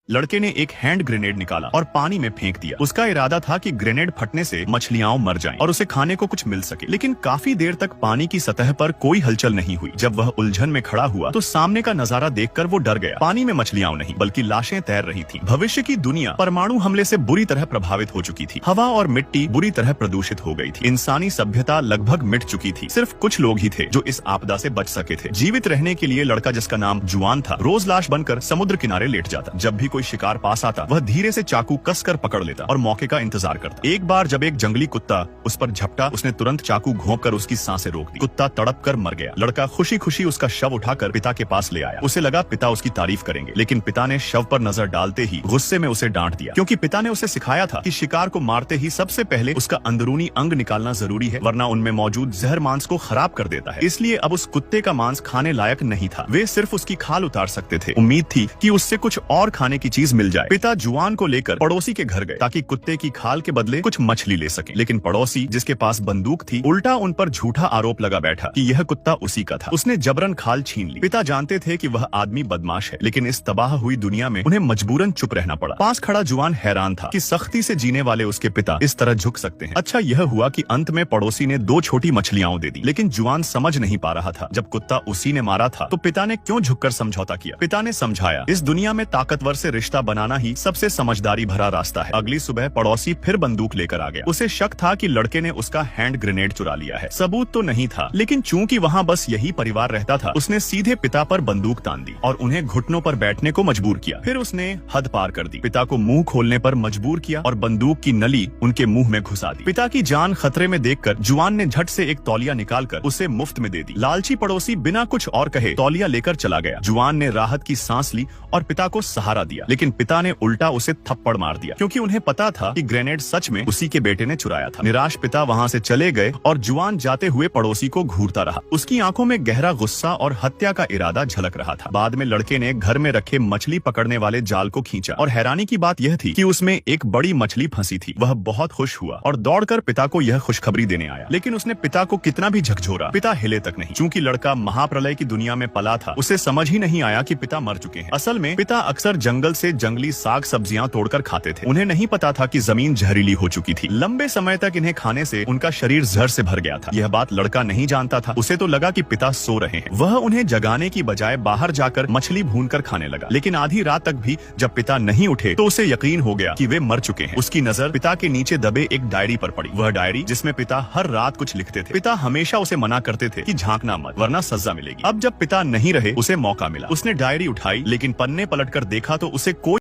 लड़के ने एक हैंड ग्रेनेड निकाला और पानी में फेंक दिया। उसका इरादा था कि ग्रेनेड फटने से मछलियां मर जाएं और उसे खाने को कुछ मिल सके, लेकिन काफी देर तक पानी की सतह पर कोई हलचल नहीं हुई। जब वह उलझन में खड़ा हुआ तो सामने का नजारा देखकर वो डर गया। पानी में मछलियां नहीं बल्कि लाशें तैर रही थीं। भविष्य की दुनिया परमाणु हमले से बुरी तरह प्रभावित हो चुकी थी। हवा और मिट्टी बुरी तरह प्रदूषित हो गई थी। इंसानी सभ्यता लगभग मिट चुकी थी। सिर्फ कुछ लोग ही थे जो इस आपदा से बच सके थे। जीवित रहने के लिए लड़का, जिसका नाम जुआन था, रोज लाश बनकर समुद्र किनारे लेट जाता। जब भी कोई शिकार पास आता, वह धीरे से चाकू कसकर पकड़ लेता और मौके का इंतजार करता। एक बार जब एक जंगली कुत्ता उस पर झपटा, उसने तुरंत चाकू घोंपकर उसकी सांसें रोक दी। कुत्ता तड़प कर मर गया। लड़का खुशी खुशी उसका शव उठाकर पिता के पास ले आया। उसे लगा पिता उसकी तारीफ करेंगे, लेकिन पिता ने शव पर नजर डालते ही गुस्से में उसे डांट दिया, क्योंकि पिता ने उसे सिखाया था कि शिकार को मारते ही सबसे पहले उसका अंदरूनी अंग निकालना जरूरी है, वरना उनमें मौजूद जहर मांस को खराब कर देता है। इसलिए अब उस कुत्ते का मांस खाने लायक नहीं था। वे सिर्फ उसकी खाल उतार सकते थे। उम्मीद थी कि उससे कुछ और खाने की चीज मिल जाए। पिता जुआन को लेकर पड़ोसी के घर गए ताकि कुत्ते की खाल के बदले कुछ मछली ले सके, लेकिन पड़ोसी, जिसके पास बंदूक थी, उल्टा उन पर झूठा आरोप लगा बैठा कि यह कुत्ता उसी का था। उसने जबरन खाल छीन ली। पिता जानते थे कि वह आदमी बदमाश है, लेकिन इस तबाह हुई दुनिया में उन्हें मजबूरन चुप रहना पड़ा। पास खड़ा जुआन हैरान था कि सख्ती से जीने वाले उसके पिता इस तरह झुक सकते हैं। अच्छा यह हुआ कि अंत में पड़ोसी ने 2 छोटी मछलियां दे दी, लेकिन जुआन समझ नहीं पा रहा था, जब कुत्ता उसी ने मारा था तो पिता ने क्यों झुककर समझौता किया। पिता ने समझाया, इस दुनिया में ताकतवर से रिश्ता बनाना ही सबसे समझदारी भरा रास्ता है। अगली सुबह पड़ोसी फिर बंदूक लेकर आ गया। उसे शक था कि लड़के ने उसका हैंड ग्रेनेड चुरा लिया है। सबूत तो नहीं था, लेकिन चूंकि वहाँ बस यही परिवार रहता था, उसने सीधे पिता पर बंदूक तान दी और उन्हें घुटनों पर बैठने को मजबूर किया। फिर उसने हद पार कर दी। पिता को मुंह खोलने पर मजबूर किया और बंदूक की नली उनके मुंह में घुसा दी। पिता की जान खतरे में देखकर जुआन ने झट से एक तौलिया निकालकर उसे मुफ्त में दे दी। लालची पड़ोसी बिना कुछ और कहे तौलिया लेकर चला गया। जुआन ने राहत की सांस ली और पिता को सहारा दिया, लेकिन पिता ने उल्टा उसे थप्पड़ मार दिया, क्योंकि उन्हें पता था कि ग्रेनेड सच में उसी के बेटे ने चुराया था। निराश पिता वहाँ से चले गए और जुआन जाते हुए पड़ोसी को घूरता रहा। उसकी आंखों में गहरा गुस्सा और हत्या का इरादा झलक रहा था। बाद में लड़के ने घर में रखे मछली पकड़ने वाले जाल को खींचा और हैरानी की बात यह थी कि उसमें एक बड़ी मछली फंसी थी। वह बहुत खुश हुआ और दौड़कर पिता को यह खुशखबरी देने आया, लेकिन उसने पिता को कितना भी झकझोरा, पिता हिले तक नहीं। चूंकि लड़का महाप्रलय की दुनिया में पला था, उसे समझ ही नहीं आया कि पिता मर चुके हैं। असल में पिता अक्सर जंगल से जंगली साग सब्जियां तोड़कर खाते थे। उन्हें नहीं पता था कि जमीन जहरीली हो चुकी थी। लंबे समय तक इन्हें खाने से उनका शरीर जहर से भर गया था। यह बात लड़का नहीं जानता था। उसे तो लगा कि पिता सो रहे हैं। वह उन्हें जगाने की बजाय बाहर जाकर मछली भूनकर खाने लगा, लेकिन आधी रात तक भी जब पिता नहीं उठे तो उसे यकीन हो गया कि वे मर चुके हैं। उसकी नजर पिता के नीचे दबे एक डायरी पर पड़ी। वह डायरी जिसमें पिता हर रात कुछ लिखते थे। पिता हमेशा उसे मना करते थे कि झांकना मत, वरना सजा मिलेगी। अब जब पिता नहीं रहे, उसे मौका मिला। उसने डायरी उठाई, लेकिन पन्ने पलटकर देखा तो उसे कोई